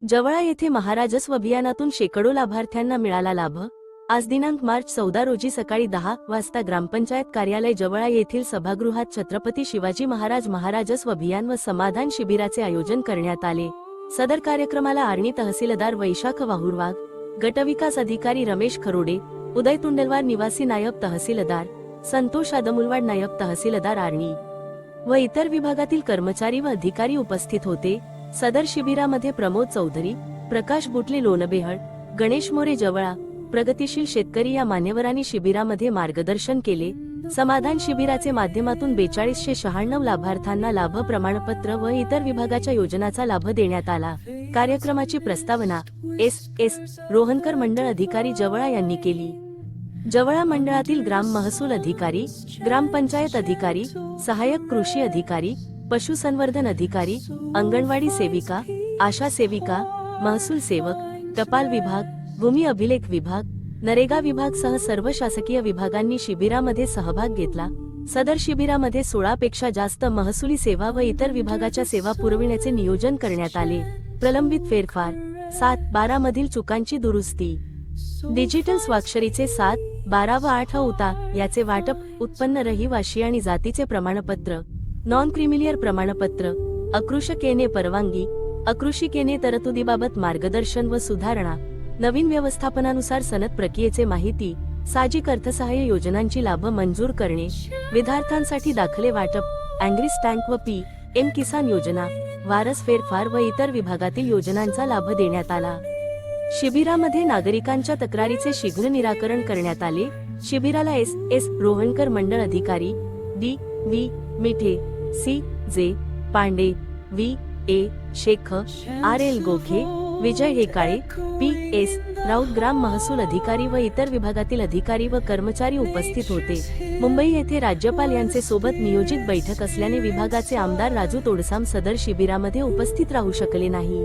जवळा येथे महाराजस्व अभियानातून शेकडो लाभार्थ्यांना मिळाला लाभ। आज दिनांक मार्च 14 रोजी सकाळी 10 वाजता ग्रामपंचायत कार्यालय जवळा येथील सभागृहात छत्रपती शिवाजी महाराज महाराजस्व अभियान व समाधान शिबिराचे आयोजन करण्यात आले। सदर कार्यक्रमाला आर्णी तहसीलदार वैशाख वाहुरवाघ, गटविकास अधिकारी रमेश खरोडे, उदय तुंडलवार निवासी नायब तहसीलदार, संतोष आदमुलवाड नायब तहसीलदार आर्णी व इतर विभागातील कर्मचारी व अधिकारी उपस्थित होते। सदर शिबिरामध्ये प्रमोद चौधरी, प्रकाश बुटले लोणबेहळ, गणेश मोरे जवळा, प्रगतिशील शेतकरी या मान्यवरांनी शिबिरामध्ये मार्गदर्शन केले। समाधान शिबिराचे माध्यमातून 4296 लाभार्थ्यांना लाभ प्रमाणपत्र व इतर विभागाच्या योजनांचा लाभ देण्यात आला। कार्यक्रमाची प्रस्तावना एस रोहनकर मंडळ अधिकारी जवळा यांनी केली। जवळा मंडळातील ग्राम महसूल अधिकारी, ग्रामपंचायत अधिकारी, सहाय्यक कृषी अधिकारी, पशुसंवर्धन अधिकारी, अंगणवाडी सेविका, आशा सेविका, महसूल सेवक, टपाल विभाग, भूमी अभिलेख विभाग, नरेगा विभाग सह सर्व शासकीय विभागांनी शिबिरामध्ये सहभाग घेतला। सदर शिबिरामध्ये 16 पेक्षा जास्त महसुली सेवा व इतर विभागाच्या सेवा पुरविण्याचे नियोजन करण्यात आले। प्रलंबित फेरफार 7-12 मधील चुकांची दुरुस्ती, डिजिटल स्वाक्षरीचे 7, 12 व 8 उता याचे वाटप, उत्पन्न रहिवाशी आणि जातीचे प्रमाणपत्र, नॉन क्रिमिलियर प्रमाणपत्र, अकृषकेने परवानगी, अकृषिकेने तरतुदीबाबत मार्गदर्शन व सुधारणा, नवीन व्यवस्थापनानुसार सनद प्रक्रियेचे माहिती, सामाजिक अर्थसहाय्य योजनांची लाभ मंजूर करणे, विद्यार्थ्यांसाठी दाखले वाटप, अँग्री स्टँक व PM किसान योजना, वारस फेरफार व इतर विभागातील योजनांचा लाभ देण्यात आला। शिबिरामध्ये नागरिकांच्या तक्रारीचे शीघ्र निराकरण करण्यात आले। शिबिराला एस रोहनकर मंडळ अधिकारी, D.V. मिठे, C.J. Pande, V.A. Shaikh, R.L. गोखे, विजय हेकाळे, P.S. राऊत ग्राम महसूल अधिकारी व इतर विभागातील अधिकारी व कर्मचारी उपस्थित होते। मुंबई येथे राज्यपाल यांचे सोबत नियोजित बैठक असल्याने विभागाचे आमदार राजू तोडसाम सदर शिबिरामध्ये उपस्थित राहू शकले नाही।